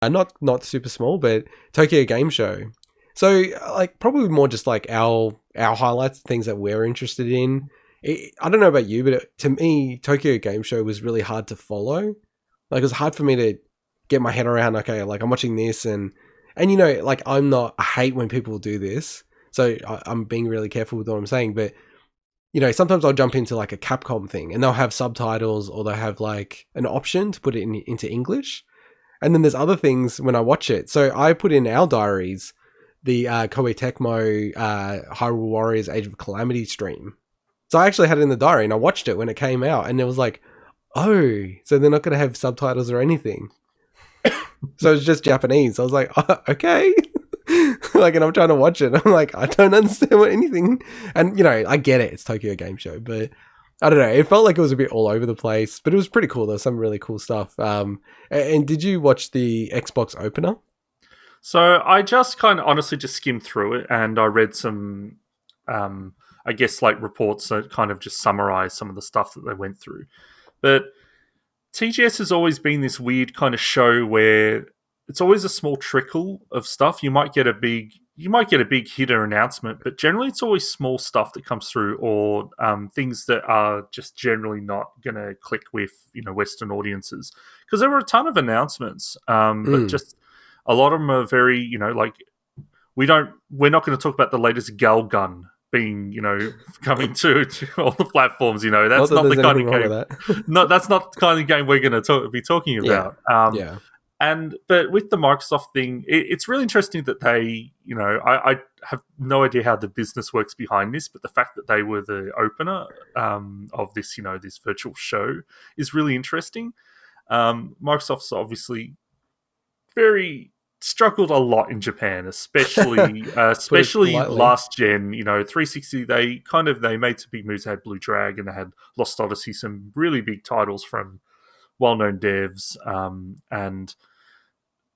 not super small, but Tokyo Game Show. So like probably more just like our highlights, things that we're interested in. I don't know about you, but to me, Tokyo Game Show was really hard to follow. Like it was hard for me to get my head around. Okay, like I'm watching this, and like I hate when people do this. So I'm being really careful with what I'm saying, but sometimes I'll jump into like a Capcom thing, and they'll have subtitles, or they'll have like an option to put it into English. And then there's other things when I watch it. So I put in our diaries the Koei Tecmo Hyrule Warriors Age of Calamity stream. So I actually had it in the diary, and I watched it when it came out, and it was like, oh, so they're not going to have subtitles or anything. So it's just Japanese. I was like, oh, okay. Like, and I'm trying to watch it. I'm like, I don't understand what anything. And, I get it. It's Tokyo Game Show, but I don't know. It felt like it was a bit all over the place, but it was pretty cool. There was some really cool stuff. And did you watch the Xbox opener? So I just kind of honestly just skimmed through it, and I read some, I guess, like reports that kind of just summarize some of the stuff that they went through. But TGS has always been this weird kind of show where it's always a small trickle of stuff. You might get a big hitter announcement, but generally it's always small stuff that comes through, or things that are just generally not going to click with Western audiences. Because there were a ton of announcements, but just a lot of them are very like we're not going to talk about the latest Gal gun being coming to all the platforms. That's not the kind of game. No, that's not the kind of game we're going to be talking about. Yeah. But with the Microsoft thing, it's really interesting that they, I have no idea how the business works behind this, but the fact that they were the opener of this, this virtual show is really interesting. Microsoft's obviously very struggled a lot in Japan, especially last gen. 360, they made some big moves. They had Blue Dragon, they had Lost Odyssey, some really big titles from well-known devs, and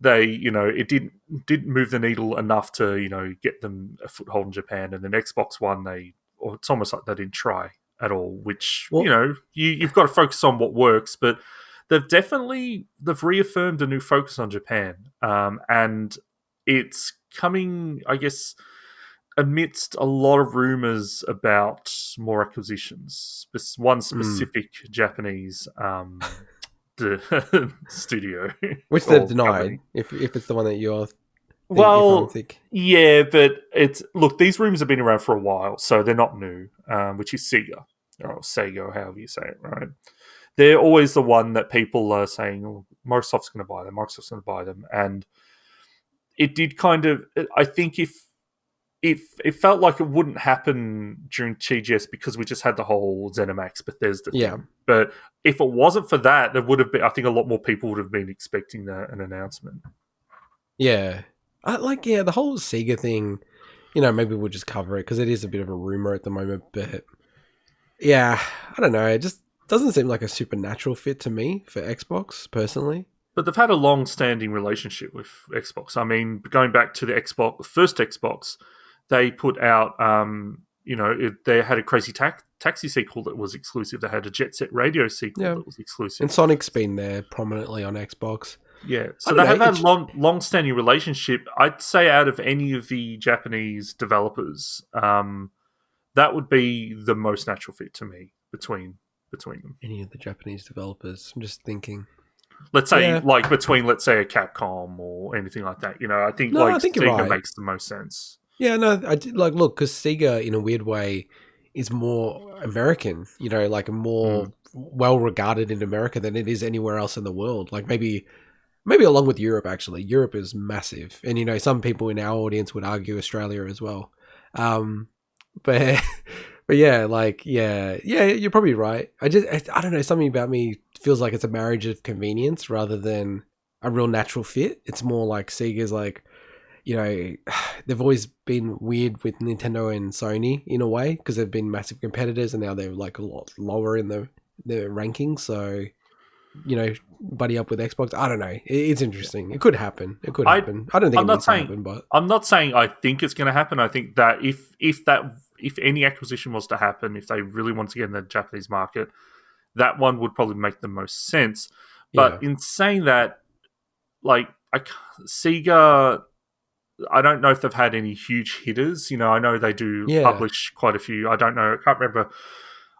they, it didn't move the needle enough to get them a foothold in Japan. And then Xbox One, it's almost like they didn't try at all. Which you've got to focus on what works, but they've reaffirmed a new focus on Japan, and it's coming, I guess, amidst a lot of rumors about more acquisitions. One specific Japanese studio, which they've denied. If it's the one that you're, yeah, but these rumors have been around for a while, so they're not new. Which is Sega, or Sega, or however you say it, right? They're always the one that people are saying, oh, Microsoft's going to buy them. And it did kind of, I think if it felt like it wouldn't happen during TGS because we just had the whole ZeniMax Bethesda thing. But if it wasn't for that, there would have been, I think a lot more people would have been expecting an announcement. Yeah. The whole Sega thing, maybe we'll just cover it because it is a bit of a rumor at the moment. But yeah, I don't know. It just doesn't seem like a supernatural fit to me for Xbox, personally. But they've had a long-standing relationship with Xbox. I mean, going back to the first Xbox, they put out, they had a Crazy Taxi sequel that was exclusive. They had a Jet Set Radio sequel that was exclusive. And Sonic's been there prominently on Xbox. Yeah, so they have had a long-standing relationship. I'd say out of any of the Japanese developers, that would be the most natural fit to me between them. Any of the Japanese developers? I'm just thinking. Let's say, between, let's say, a Capcom or anything like that. I think Sega makes the most sense. Yeah, no, I did look, because Sega, in a weird way, is more American. More well regarded in America than it is anywhere else in the world. Like maybe along with Europe. Actually, Europe is massive, and some people in our audience would argue Australia as well. But yeah, you're probably right. I don't know, something about me feels like it's a marriage of convenience rather than a real natural fit. It's more like Sega's like, they've always been weird with Nintendo and Sony in a way because they've been massive competitors, and now they're like a lot lower in the rankings. So, buddy up with Xbox. I don't know. It's interesting. It could happen. I don't think it needs to happen, but I'm not saying I think it's going to happen. I think that if any acquisition was to happen, if they really want to get in the Japanese market, that one would probably make the most sense. But in saying that, Sega, I don't know if they've had any huge hitters. I know they do publish quite a few. I don't know. I can't remember.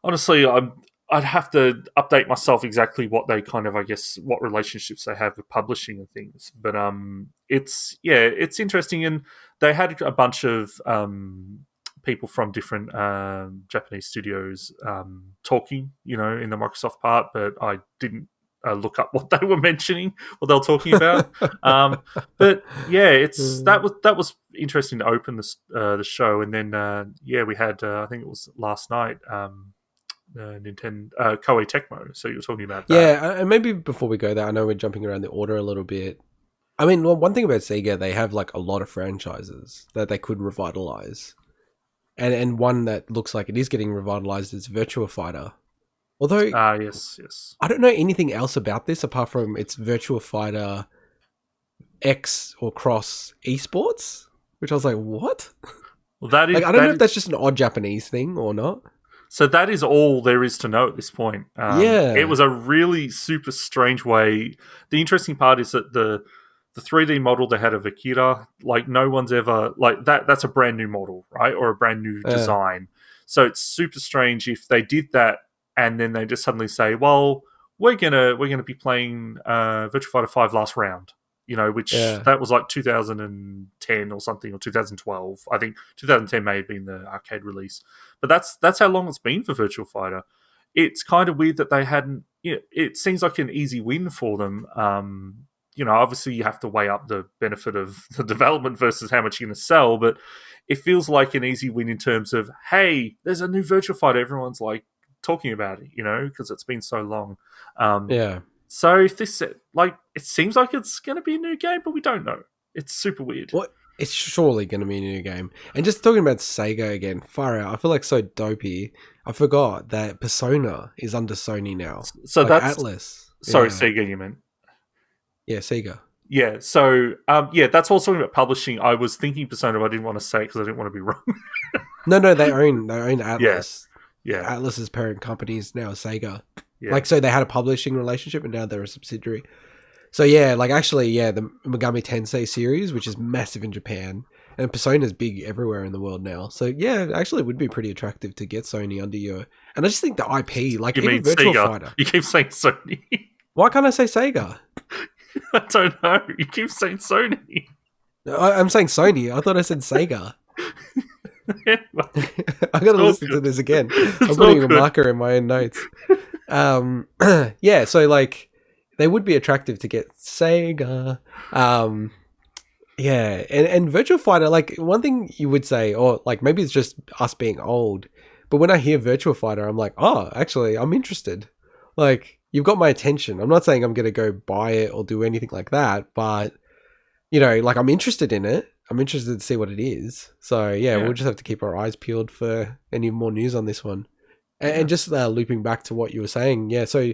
Honestly, I'd have to update myself exactly what they kind of, I guess, what relationships they have with publishing and things. But it's interesting, and they had a bunch of people from different Japanese studios talking, in the Microsoft part, but I didn't look up what they were mentioning, what they were talking about. But yeah, that was interesting to open the show, and then we had I think it was last night. Nintendo Koei Tecmo. So you were talking about that. Yeah, and maybe before we go there, I know we're jumping around the order a little bit. I mean, one thing about Sega, they have like a lot of franchises that they could revitalize. And one that looks like it is getting revitalized is Virtua Fighter. Although, yes. I don't know anything else about this apart from it's Virtua Fighter X or Cross eSports, which I was like, what? Well, that is. Like, I don't know if that's just an odd Japanese thing or not. So that is all there is to know at this point. It was a really super strange way. The interesting part is that the 3D model they had of Akira, like no one's ever like that. That's a brand new model, right, or a brand new design. So it's super strange if they did that and then they just suddenly say, "Well, we're gonna be playing Virtua Fighter 5 last round." Which that was like 2010 or something, or 2012. I think 2010 may have been the arcade release. But that's how long it's been for Virtua Fighter. It's kind of weird that they hadn't. It seems like an easy win for them. Obviously you have to weigh up the benefit of the development versus how much you're going to sell, but it feels like an easy win in terms of, hey, there's a new Virtua Fighter. Everyone's like talking about it, because it's been so long. So if this, like, it seems like it's going to be a new game, but we don't know. It's super weird. Well, it's surely going to be a new game. And just talking about Sega again, far out. I feel like so dopey. I forgot that Persona is under Sony now. So like that's Atlas. Sorry, Sega, you meant? Yeah, Sega. Yeah. So that's also talking about publishing. I was thinking Persona, but I didn't want to say it because I didn't want to be wrong. No, they own Atlas. Yeah. Atlas's parent company is now Sega. Yeah. Like, so they had a publishing relationship and now they're a subsidiary. So yeah, like actually, the Megami Tensei series, which is massive in Japan, and Persona's big everywhere in the world now. So yeah, actually it would be pretty attractive to get Sony under your... And I just think the IP, like you even mean Virtua Sega? Fighter. You keep saying Sony. Why can't I say Sega? I don't know. You keep saying Sony. I'm saying Sony. I thought I said Sega. I gotta listen to this again. I'm putting a marker in my own notes. So like they would be attractive to get Sega. And Virtua Fighter, like one thing you would say, or like maybe it's just us being old, but when I hear Virtua Fighter, I'm like, oh, actually, I'm interested. Like, you've got my attention. I'm not saying I'm going to go buy it or do anything like that, but like I'm interested in it. I'm interested to see what it is. So we'll just have to keep our eyes peeled for any more news on this one. And just looping back to what you were saying, so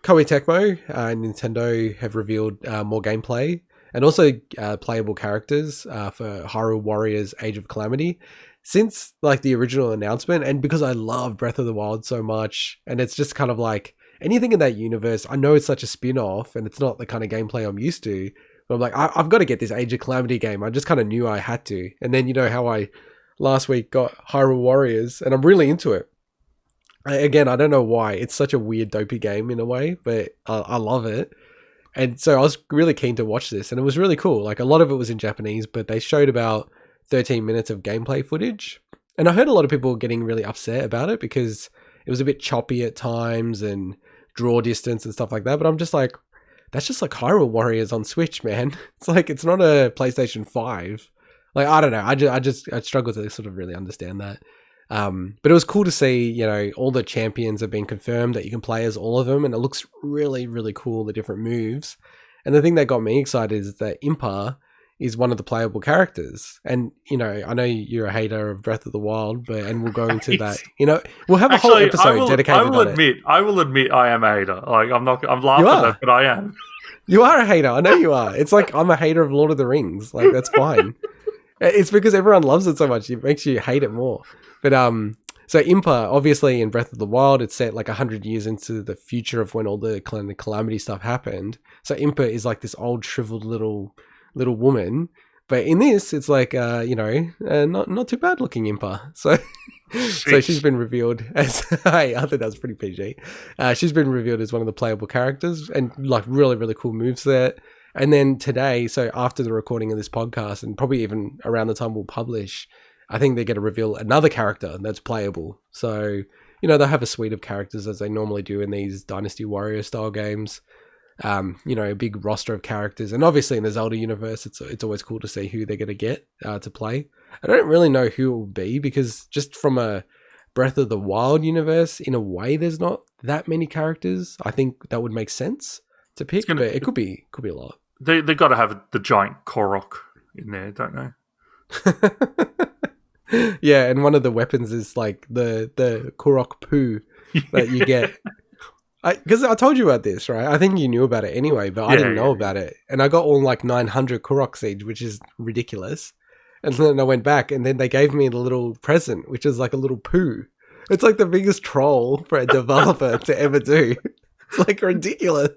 Koei Tecmo and Nintendo have revealed more gameplay and also playable characters for Hyrule Warriors Age of Calamity since like the original announcement. And because I love Breath of the Wild so much, and it's just kind of like anything in that universe, I know it's such a spin-off and it's not the kind of gameplay I'm used to, but I'm like, I've got to get this Age of Calamity game. I just kind of knew I had to. And then how I last week got Hyrule Warriors and I'm really into it. Again, I don't know why. It's such a weird, dopey game in a way, but I love it. And so I was really keen to watch this, and it was really cool. Like, a lot of it was in Japanese, but they showed about 13 minutes of gameplay footage. And I heard a lot of people getting really upset about it because it was a bit choppy at times and draw distance and stuff like that. But I'm just like, that's just like Hyrule Warriors on Switch, man. It's like, it's not a PlayStation 5. Like, I don't know. I struggle to sort of really understand that. But it was cool to see, all the champions have been confirmed that you can play as all of them, and it looks really, really cool, the different moves. And the thing that got me excited is that Impa is one of the playable characters. And, I know you're a hater of Breath of the Wild, and we'll go into that. We'll have a whole episode dedicated to it. I will admit I am a hater. Like, I'm laughing at it, but I am. You are a hater. I know you are. It's like, I'm a hater of Lord of the Rings. Like, that's fine. It's because everyone loves it so much. It makes you hate it more. But So Impa, obviously in Breath of the Wild, it's set like 100 years into the future of when all the kind of Calamity stuff happened. So Impa is like this old shriveled little woman. But in this, it's like not too bad looking Impa. So so she's been revealed as hey, I think that's pretty PG. She's been revealed as one of the playable characters and like really, really cool moves there. And then today, so after the recording of this podcast, and probably even around the time we'll publish, I think they're going to reveal another character that's playable. So, they'll have a suite of characters as they normally do in these Dynasty Warrior style games. A big roster of characters. And obviously in the Zelda universe, it's always cool to see who they're going to get to play. I don't really know who it will be because just from a Breath of the Wild universe, in a way, there's not that many characters. I think that would make sense to pick, but it could be a lot. They got to have the giant Korok in there, don't they? Yeah, and one of the weapons is like the Korok poo that you get. Because I told you about this, right? I think you knew about it anyway, but I didn't know about it. And I got all like 900 Korok seeds, which is ridiculous. And then I went back and then they gave me a little present, which is like a little poo. It's like the biggest troll for a developer to ever do. It's like ridiculous.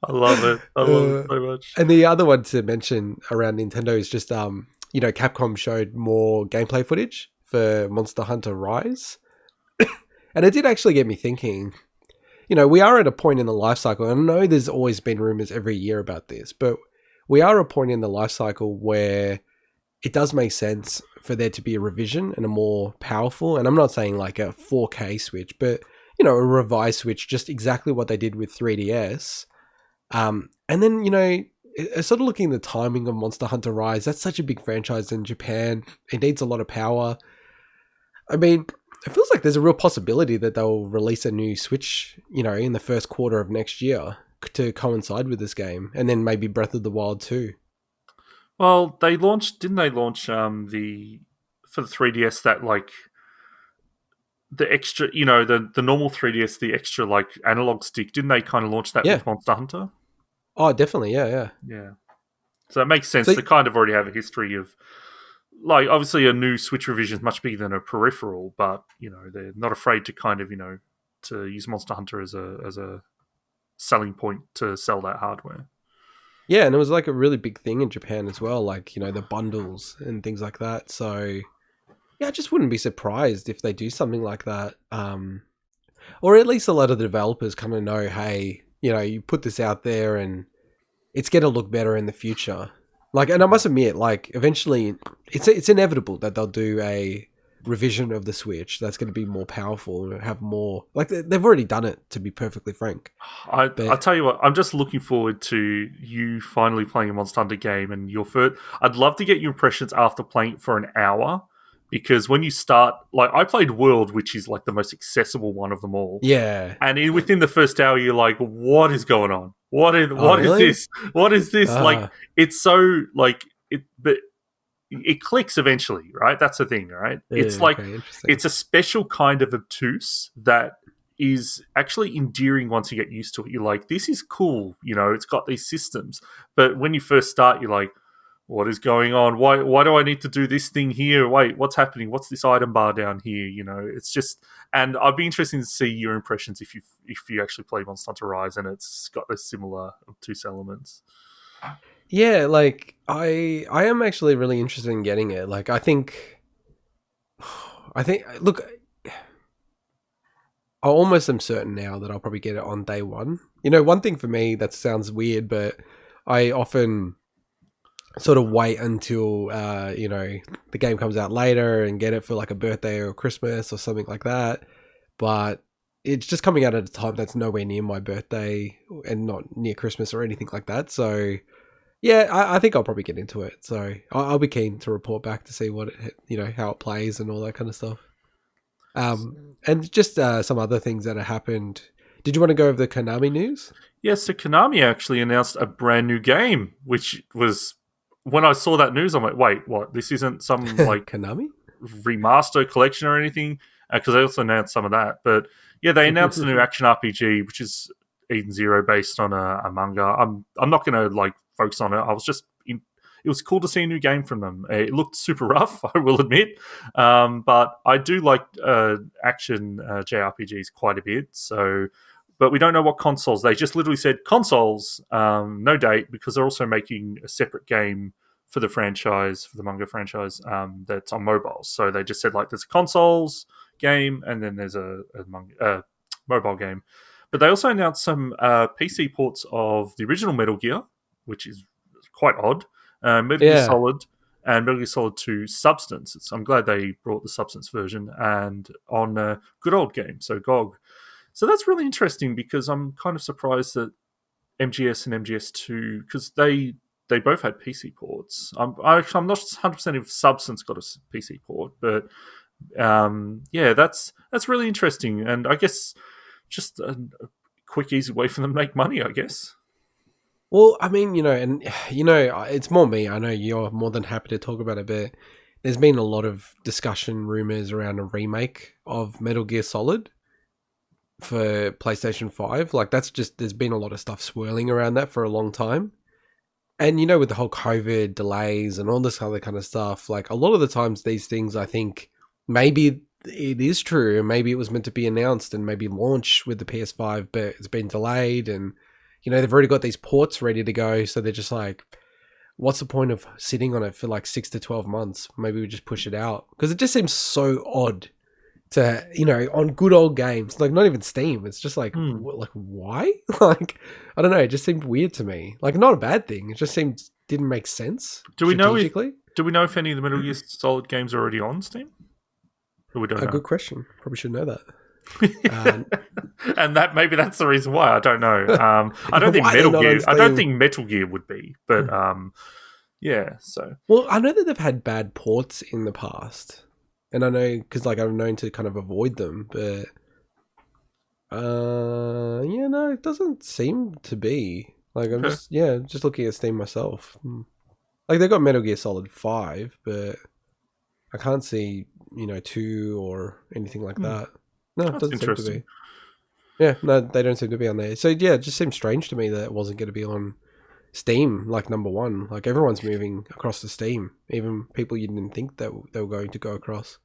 I love it. I love it so much. And the other one to mention around Nintendo is just, Capcom showed more gameplay footage for Monster Hunter Rise. And it did actually get me thinking, we are at a point in the life cycle, and I know there's always been rumors every year about this, but we are at a point in the life cycle where it does make sense for there to be a revision and a more powerful, and I'm not saying like a 4K Switch, but, a revised Switch, just exactly what they did with 3DS. And then, sort of looking at the timing of Monster Hunter Rise, that's such a big franchise in Japan. It needs a lot of power. I mean, it feels like there's a real possibility that they'll release a new Switch, in the first quarter of next year to coincide with this game, and then maybe Breath of the Wild 2. Well, didn't they launch for the 3DS that like the extra, the normal 3DS, the extra like analog stick, didn't they kind of launch that with Monster Hunter? Oh, definitely, yeah. So it makes sense to kind of already have a history of, like, obviously a new Switch revision is much bigger than a peripheral, but they're not afraid to kind of to use Monster Hunter as a selling point to sell that hardware. Yeah, and it was like a really big thing in Japan as well, like the bundles and things like that. So yeah, I just wouldn't be surprised if they do something like that, or at least a lot of the developers kind of know, hey, you put this out there and it's going to look better in the future. Like, and I must admit, like, eventually, it's inevitable that they'll do a revision of the Switch that's going to be more powerful and have more. Like, they've already done it, to be perfectly frank. I'll tell you what, I'm just looking forward to you finally playing a Monster Hunter game, and I'd love to get your impressions after playing it for an hour, because when you start, like, I played World, which is like the most accessible one of them all. Yeah. And within the first hour, you're like, what is going on? What is this? What is this? Like, it's so like it, but it clicks eventually, right? That's the thing, right? Yeah, it's like it's a special kind of obtuse that is actually endearing once you get used to it. You're like, this is cool, it's got these systems. But when you first start, you're like, what is going on? Why do I need to do this thing here? Wait, what's happening? What's this item bar down here? It's just, and I'd be interested to see your impressions if you actually play Monster Hunter Rise and it's got those similar obtuse elements. Yeah, like I am actually really interested in getting it. Like I think look, I almost am certain now that I'll probably get it on day one. One thing for me that sounds weird, but I often sort of wait until the game comes out later and get it for like a birthday or Christmas or something like that. But it's just coming out at a time that's nowhere near my birthday and not near Christmas or anything like that. So yeah, I think I'll probably get into it. So I'll be keen to report back to see what how it plays and all that kind of stuff. And just some other things that have happened. Did you want to go over the Konami news? Yes, so Konami actually announced a brand new game, which was, when I saw that news, I'm like, wait, what? This isn't some like Konami remaster collection or anything? Because they also announced some of that. But yeah, they announced a new action RPG, which is Eden Zero based on a manga. I'm not going to like focus on it. I was just it was cool to see a new game from them. It looked super rough, I will admit, but I do like action JRPGs quite a bit. So, but we don't know what consoles. They just literally said consoles, no date, because they're also making a separate game for the franchise, for the manga franchise, that's on mobiles. So they just said, like, there's a consoles game and then there's a mobile game. But they also announced some PC ports of the original Metal Gear, which is quite odd. Metal Gear Solid and Metal Gear Solid 2 Substance. I'm glad they brought the Substance version, and on a good old game, so GOG. So that's really interesting, because I'm kind of surprised that MGS and MGS2, because they both had PC ports. I'm not 100% if Substance got a PC port, but that's really interesting. And I guess just a quick, easy way for them to make money, I guess. Well, I mean, it's more me. I know you're more than happy to talk about it, but there's been a lot of discussion, rumors around a remake of Metal Gear Solid for PlayStation 5. Like, there's been a lot of stuff swirling around that for a long time. And, with the whole COVID delays and all this other kind of stuff, like, a lot of the times these things, I think, maybe it is true, and maybe it was meant to be announced and maybe launch with the PS5, but it's been delayed, and they've already got these ports ready to go, so they're just like, what's the point of sitting on it for like 6 to 12 months? Maybe we just push it out, because it just seems so odd to on good old games, like not even Steam. It's just like like, why? Like, I don't know, it just seemed weird to me. Like, not a bad thing, it just didn't make sense. Do we know if any of the Metal Gear Solid games are already on Steam? We don't know. Good question. Probably should know that. And maybe that's the reason why. I don't know. I don't think Metal Gear would be, but yeah. So, well, I know that they've had bad ports in the past, and I know because I'm known to kind of avoid them, but it doesn't seem to be. Like, I'm just looking at Steam myself. Like, they've got Metal Gear Solid 5, but I can't see 2 or anything like that. No, it doesn't seem to be. Yeah, no, they don't seem to be on there. So yeah, it just seems strange to me that it wasn't going to be on Steam, like, number one. Like, everyone's moving across to Steam, even people you didn't think that they were going to go across.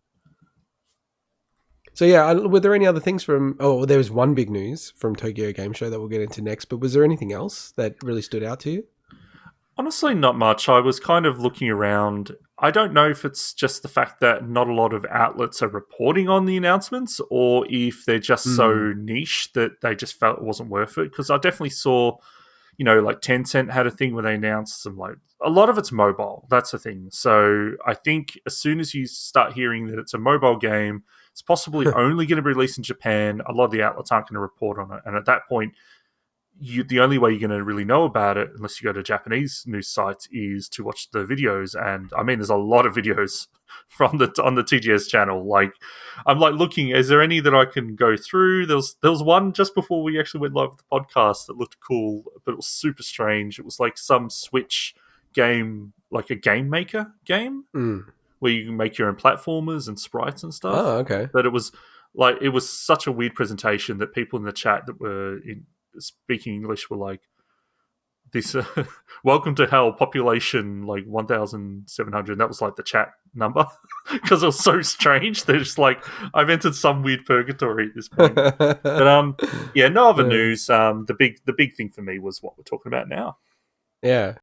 So yeah, were there any other things from... Oh, there was one big news from Tokyo Game Show that we'll get into next, but was there anything else that really stood out to you? Honestly, not much. I was kind of looking around. I don't know if it's just the fact that not a lot of outlets are reporting on the announcements, or if they're just so niche that they just felt it wasn't worth it. Because I definitely saw, like Tencent had a thing where they announced some, like, a lot of it's mobile. That's the thing. So I think as soon as you start hearing that it's a mobile game, it's possibly only going to be released in Japan. A lot of the outlets aren't going to report on it. And at that point, the only way you're going to really know about it, unless you go to Japanese news sites, is to watch the videos. And I mean, there's a lot of videos on the TGS channel. Like, I'm like looking, is there any that I can go through? There was one just before we actually went live with the podcast that looked cool, but it was super strange. It was like some Switch game, like a game maker game, where you can make your own platformers and sprites and stuff. Oh, okay. But it was such a weird presentation that people in the chat that were speaking English were like, this welcome to hell, population like 1,700. That was like the chat number, because it was so strange. They're just like, I've entered some weird purgatory at this point. But no other news. The big thing for me was what we're talking about now. Yeah,